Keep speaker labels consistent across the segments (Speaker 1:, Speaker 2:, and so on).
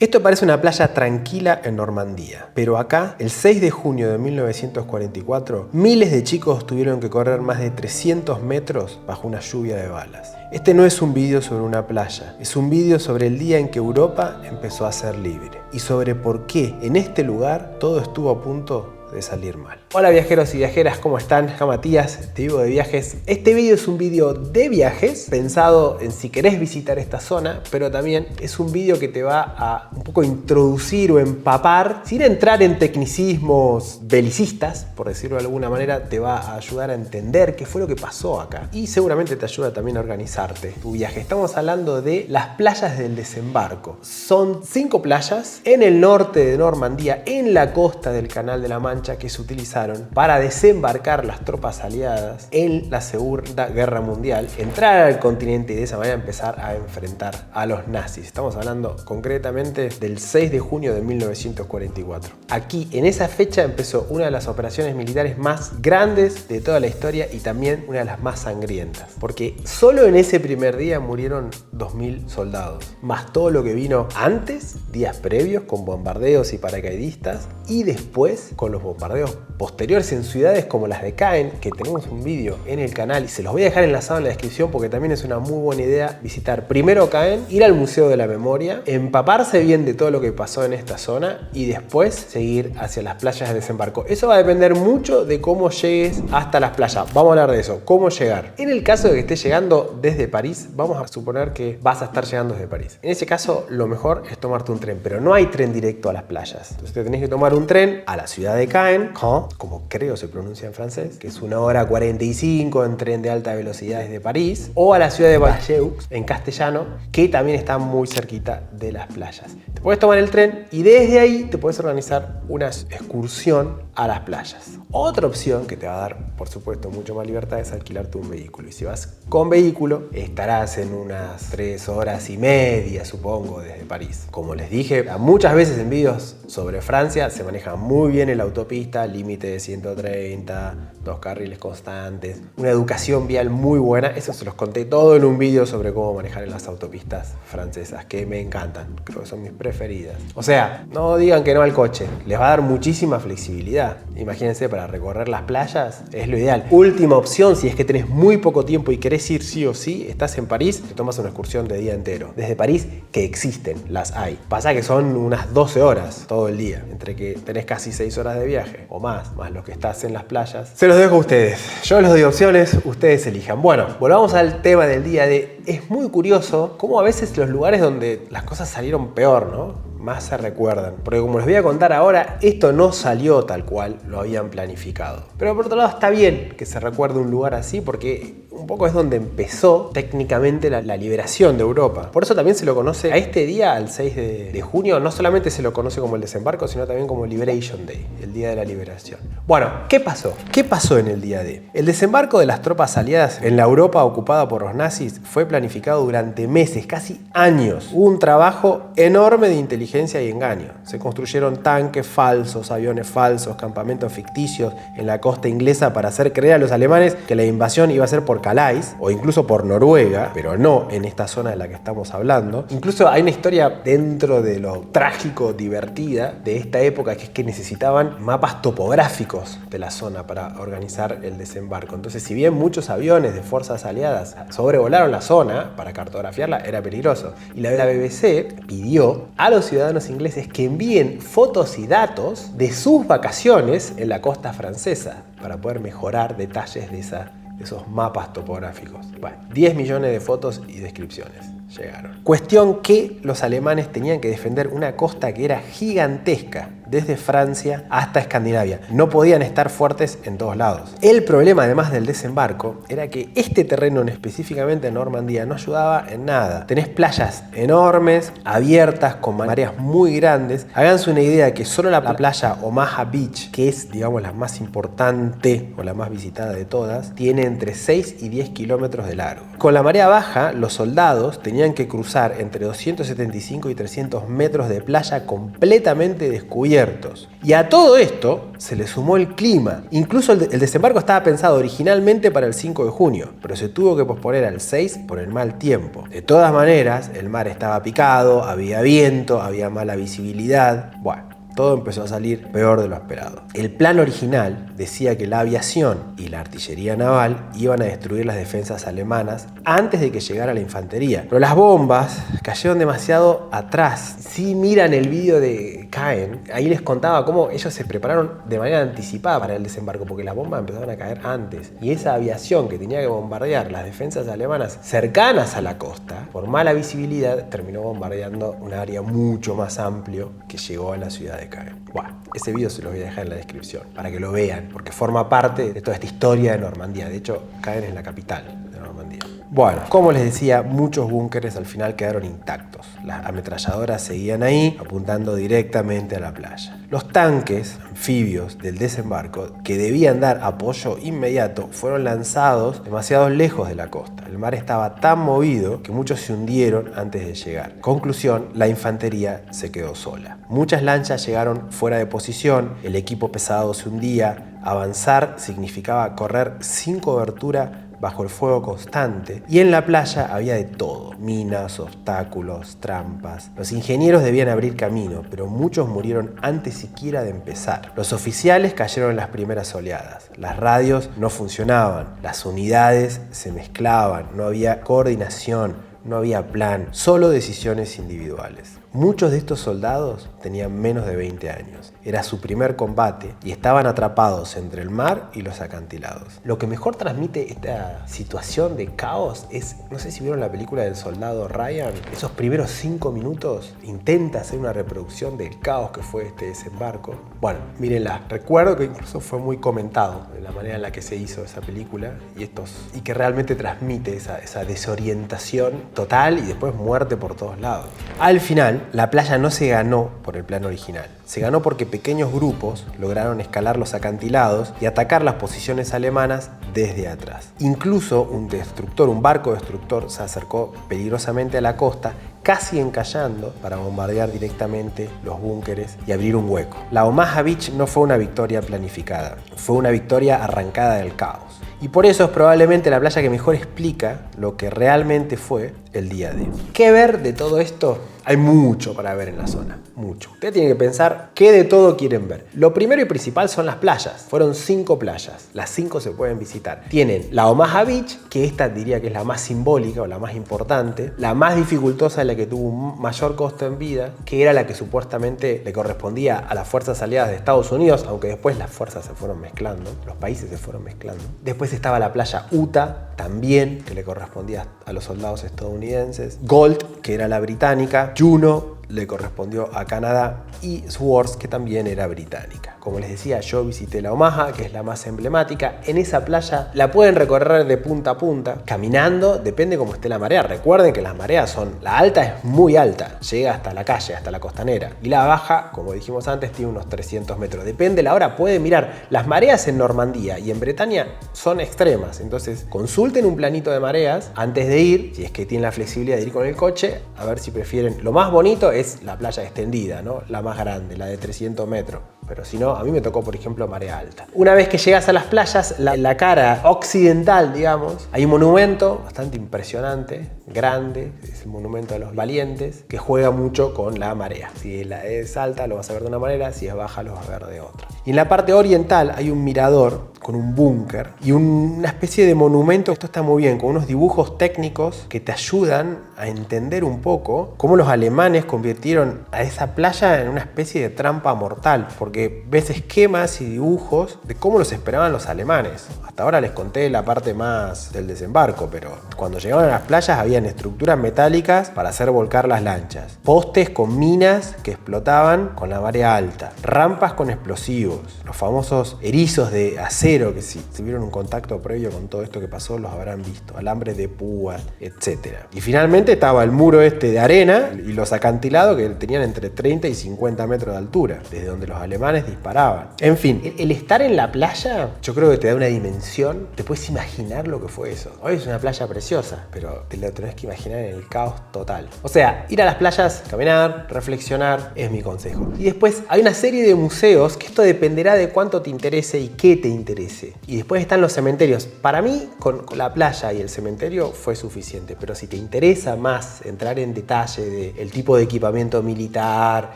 Speaker 1: Esto parece una playa tranquila en Normandía, pero acá, el 6 de junio de 1944, miles de chicos tuvieron que correr más de 300 metros bajo una lluvia de balas. Este no es un vídeo sobre una playa, es un vídeo sobre el día en que Europa empezó a ser libre y sobre por qué en este lugar todo estuvo a punto de salir mal. Hola viajeros y viajeras, ¿cómo están? Acá Matías, te vivo de viajes. Este vídeo es un vídeo de viajes pensado en si querés visitar esta zona, pero también es un vídeo que te va a un poco introducir o empapar, sin entrar en tecnicismos belicistas, por decirlo de alguna manera, te va a ayudar a entender qué fue lo que pasó acá y seguramente te ayuda también a organizarte tu viaje. Estamos hablando de las playas del desembarco. Son 5 playas en el norte de Normandía, en la costa del Canal de la Mancha, que se utilizaron para desembarcar las tropas aliadas en la Segunda Guerra Mundial, entrar al continente y de esa manera empezar a enfrentar a los nazis. Estamos hablando concretamente del 6 de junio de 1944. Aquí, en esa fecha, empezó una de las operaciones militares más grandes de toda la historia y también una de las más sangrientas, porque solo en ese primer día murieron 2000 soldados, más todo lo que vino antes, días previos, con bombardeos y paracaidistas, y después con los bombardeos posteriores en ciudades como las de Caen, que tenemos un vídeo en el canal y se los voy a dejar enlazado en la descripción porque también es una muy buena idea visitar primero Caen, ir al Museo de la Memoria, empaparse bien de todo lo que pasó en esta zona y después seguir hacia las playas de desembarco. Eso va a depender mucho de cómo llegues hasta las playas. Vamos a hablar de eso, cómo llegar. En el caso de que estés llegando desde París, vamos a suponer que vas a estar llegando desde París. En ese caso, lo mejor es tomarte un tren, pero no hay tren directo a las playas. Entonces te tenés que tomar un tren a la ciudad de Caen, como creo se pronuncia en francés, que es 1 hora 45 en tren de alta velocidad desde París, o a la ciudad de Bayeux, en castellano, que también está muy cerquita de las playas. Te puedes tomar el tren y desde ahí te puedes organizar una excursión a las playas. Otra opción que te va a dar, por supuesto, mucho más libertad es alquilarte un vehículo. Y si vas con vehículo, estarás en unas 3 horas y media, supongo, desde París. Como les dije, muchas veces en vídeos sobre Francia se maneja muy bien en la autopista, límite de 130, 2 carriles constantes, una educación vial muy buena. Eso se los conté todo en un vídeo sobre cómo manejar en las autopistas francesas, que me encantan, creo que son mis preferidas. O sea, no digan que no al coche, les va a dar muchísima flexibilidad. Imagínense, para recorrer las playas es lo ideal. Última opción, si es que tenés muy poco tiempo y querés ir sí o sí, estás en París, te tomas una excursión de día entero. Desde París, que existen, las hay. Pasa que son unas 12 horas todo el día, entre que tenés casi 6 horas de viaje o más lo que estás en las playas. Se los dejo a ustedes. Yo les doy opciones, ustedes elijan. Bueno, volvamos al tema del día de... Es muy curioso cómo a veces los lugares donde las cosas salieron peor, ¿no?, más se recuerdan. Porque como les voy a contar ahora, esto no salió tal cual lo habían planificado. Pero por otro lado está bien que se recuerde un lugar así porque un poco es donde empezó técnicamente la liberación de Europa. Por eso también se lo conoce a este día, al 6 de junio, no solamente se lo conoce como el desembarco, sino también como Liberation Day, el día de la liberación. Bueno, ¿qué pasó? ¿Qué pasó en el día D? El desembarco de las tropas aliadas en la Europa ocupada por los nazis fue planificado durante meses, casi años. Hubo un trabajo enorme de inteligencia y engaño. Se construyeron tanques falsos, aviones falsos, campamentos ficticios en la costa inglesa para hacer creer a los alemanes que la invasión iba a ser por Calais o incluso por Noruega, pero no en esta zona de la que estamos hablando. Incluso hay una historia dentro de lo trágico, divertida de esta época, que es que necesitaban mapas topográficos de la zona para organizar el desembarco. Entonces, si bien muchos aviones de fuerzas aliadas sobrevolaron la zona para cartografiarla, era peligroso. Y la BBC pidió a los ciudadanos ingleses que envíen fotos y datos de sus vacaciones en la costa francesa para poder mejorar detalles de esos mapas topográficos. Bueno, 10 millones de fotos y descripciones llegaron. Cuestión que los alemanes tenían que defender una costa que era gigantesca, desde Francia hasta Escandinavia. No podían estar fuertes en todos lados. El problema, además del desembarco, era que este terreno, específicamente en Normandía, no ayudaba en nada. Tenés playas enormes, abiertas, con mareas muy grandes. Háganse una idea que solo la playa Omaha Beach, que es, digamos, la más importante o la más visitada de todas, tiene entre 6 y 10 kilómetros de largo. Con la marea baja, los soldados tenían tenían que cruzar entre 275 y 300 metros de playa completamente descubiertos. Y a todo esto se le sumó el clima. Incluso el desembarco estaba pensado originalmente para el 5 de junio, pero se tuvo que posponer al 6 por el mal tiempo. De todas maneras, el mar estaba picado, había viento, había mala visibilidad. Bueno, todo empezó a salir peor de lo esperado. El plan original decía que la aviación y la artillería naval iban a destruir las defensas alemanas antes de que llegara la infantería. Pero las bombas cayeron demasiado atrás. Si miran el vídeo de Caen, ahí les contaba cómo ellos se prepararon de manera anticipada para el desembarco, porque las bombas empezaron a caer antes. Y esa aviación que tenía que bombardear las defensas alemanas cercanas a la costa, por mala visibilidad, terminó bombardeando un área mucho más amplio que llegó a la ciudad de Caen. Bueno, ese video se los voy a dejar en la descripción para que lo vean, porque forma parte de toda esta historia de Normandía. De hecho, Caen es la capital de Normandía. Bueno, como les decía, muchos búnkeres al final quedaron intactos. Las ametralladoras seguían ahí, apuntando directamente a la playa. Los tanques anfibios del desembarco, que debían dar apoyo inmediato, fueron lanzados demasiado lejos de la costa. El mar estaba tan movido que muchos se hundieron antes de llegar. Conclusión, la infantería se quedó sola. Muchas lanchas llegaron fuera de posición, el equipo pesado se hundía, avanzar significaba correr sin cobertura bajo el fuego constante, y en la playa había de todo: minas, obstáculos, trampas. Los ingenieros debían abrir camino, pero muchos murieron antes siquiera de empezar. Los oficiales cayeron en las primeras oleadas, las radios no funcionaban, las unidades se mezclaban, no había coordinación, no había plan, solo decisiones individuales. Muchos de estos soldados tenían menos de 20 años. Era su primer combate y estaban atrapados entre el mar y los acantilados. Lo que mejor transmite esta situación de caos es, no sé si vieron la película del soldado Ryan, esos primeros 5 minutos intenta hacer una reproducción del caos que fue este desembarco. Bueno, mírenla. Recuerdo que incluso fue muy comentado de la manera en la que se hizo esa película y que realmente transmite esa desorientación total y después muerte por todos lados. Al final, la playa no se ganó por el plan original. Se ganó porque pequeños grupos lograron escalar los acantilados y atacar las posiciones alemanas desde atrás. Incluso un barco destructor, se acercó peligrosamente a la costa, casi encallando para bombardear directamente los búnkeres y abrir un hueco. La Omaha Beach no fue una victoria planificada, fue una victoria arrancada del caos. Y por eso es probablemente la playa que mejor explica lo que realmente fue el día D. ¿Qué ver de todo esto? Hay mucho para ver en la zona, mucho. Ustedes tienen que pensar qué de todo quieren ver. Lo primero y principal son las playas. Fueron 5 playas, las 5 se pueden visitar. Tienen la Omaha Beach, que esta diría que es la más simbólica o la más importante, la más dificultosa, la que tuvo un mayor costo en vida, que era la que supuestamente le correspondía a las fuerzas aliadas de Estados Unidos, aunque después las fuerzas se fueron mezclando, los países se fueron mezclando. Después estaba la playa Utah, también, que le correspondía a los soldados estadounidenses. Gold, que era la británica. Juno le correspondió a Canadá, y Swords, que también era británica. Como les decía, yo visité la Omaha, que es la más emblemática. En esa playa la pueden recorrer de punta a punta, caminando, depende cómo esté la marea. Recuerden que las mareas la alta es muy alta, llega hasta la calle, hasta la costanera. Y la baja, como dijimos antes, tiene unos 300 metros. Depende la hora, pueden mirar. Las mareas en Normandía y en Bretaña son extremas. Entonces, consulten un planito de mareas antes de ir, si es que tienen la flexibilidad de ir con el coche, a ver si prefieren. Lo más bonito es la playa extendida, ¿no? La más grande, la de 300 metros. Pero si no, a mí me tocó, por ejemplo, marea alta. Una vez que llegas a las playas, la cara occidental, digamos, hay un monumento bastante impresionante, grande, es el monumento a los valientes, que juega mucho con la marea. Si es alta, lo vas a ver de una manera, si es baja, lo vas a ver de otra. Y en la parte oriental hay un mirador con un búnker y una especie de monumento. Esto está muy bien, con unos dibujos técnicos que te ayudan a entender un poco cómo los alemanes convirtieron a esa playa en una especie de trampa mortal, porque ves esquemas y dibujos de cómo los esperaban los alemanes. Hasta ahora les conté la parte más del desembarco, pero cuando llegaban a las playas habían estructuras metálicas para hacer volcar las lanchas, postes con minas que explotaban con la marea alta, rampas con explosivos, los famosos erizos de acero, que si tuvieron un contacto previo con todo esto que pasó los habrán visto, alambres de púas, etc. Y finalmente estaba el muro de arena y los acantilados, que tenían entre 30 y 50 metros de altura, desde donde los alemanes disparaban. En fin, el estar en la playa, yo creo que te da una dimensión, te puedes imaginar lo que fue eso. Hoy es una playa preciosa, pero te tenés que imaginar en el caos total. O sea, ir a las playas, caminar, reflexionar, es mi consejo. Y después hay una serie de museos que esto dependerá de cuánto te interese y qué te interese. Y después están los cementerios. Para mí, con la playa y el cementerio fue suficiente, pero si te interesa más entrar en detalle del tipo de equipamiento militar,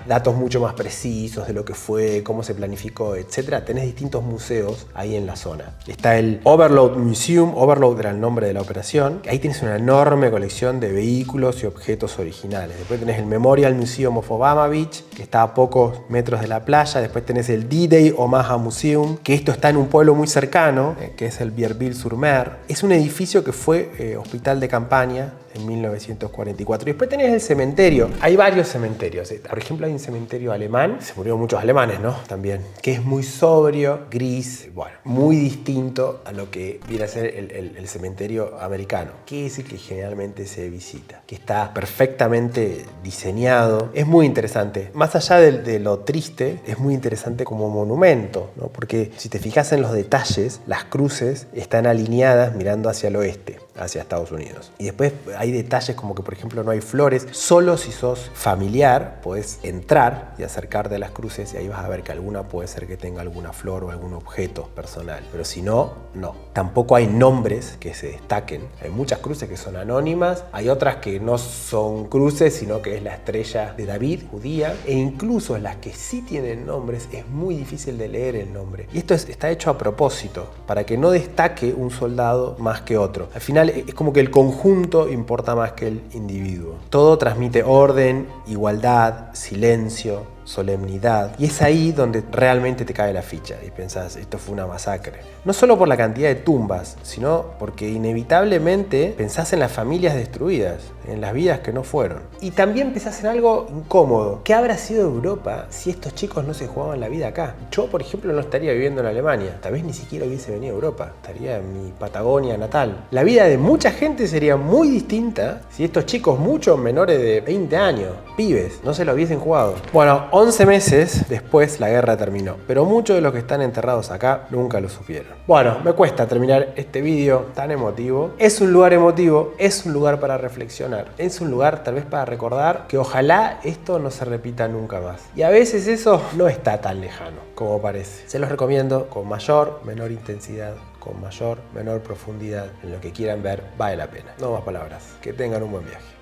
Speaker 1: datos mucho más precisos de lo que fue, cómo se planificó, etcétera, tenés distintos museos ahí en la zona. Está el Overload Museum, Overload era el nombre de la operación. Ahí tienes una enorme colección de vehículos y objetos originales. Después tenés el Memorial Museum of Obama Beach, que está a pocos metros de la playa. Después tenés el D-Day Omaha Museum, que esto está en un pueblo muy cercano, que es el Vierville-sur-Mer. Es un edificio que fue hospital de campaña en 1944. Y después tenés el cementerio. Hay varios cementerios. Por ejemplo, hay un cementerio alemán. Se murieron muchos alemanes, ¿no? También. Que es muy sobrio, gris, bueno, muy distinto a lo que viene a ser el cementerio americano, que es el que generalmente se visita. Que está perfectamente diseñado. Es muy interesante. Más allá de lo triste, es muy interesante como monumento, ¿no? Porque si te fijas en los detalles, las cruces están alineadas mirando hacia el oeste, hacia Estados Unidos. Y después hay detalles como que, por ejemplo, no hay flores. Solo si sos familiar podés entrar y acercarte a las cruces y ahí vas a ver que alguna puede ser que tenga alguna flor o algún objeto personal. Pero si no, no. Tampoco hay nombres que se destaquen. Hay muchas cruces que son anónimas. Hay otras que no son cruces, sino que es la estrella de David, judía. E incluso las que sí tienen nombres, es muy difícil de leer el nombre. Y esto está hecho a propósito, para que no destaque un soldado más que otro. Al final es como que el conjunto importa más que el individuo. Todo transmite orden, igualdad, silencio, solemnidad. Y es ahí donde realmente te cae la ficha y pensás, esto fue una masacre. No solo por la cantidad de tumbas, sino porque inevitablemente pensás en las familias destruidas, en las vidas que no fueron. Y también pensás en algo incómodo. ¿Qué habrá sido Europa si estos chicos no se jugaban la vida acá? Yo, por ejemplo, no estaría viviendo en Alemania. Tal vez ni siquiera hubiese venido a Europa. Estaría en mi Patagonia natal. La vida de mucha gente sería muy distinta si estos chicos, muchos menores de 20 años, pibes, no se lo hubiesen jugado. Bueno, 11 meses después la guerra terminó, pero muchos de los que están enterrados acá nunca lo supieron. Bueno, me cuesta terminar este vídeo tan emotivo. Es un lugar emotivo, es un lugar para reflexionar, es un lugar tal vez para recordar que ojalá esto no se repita nunca más. Y a veces eso no está tan lejano como parece. Se los recomiendo con mayor, menor intensidad, con mayor, menor profundidad. En lo que quieran ver, vale la pena. No más palabras. Que tengan un buen viaje.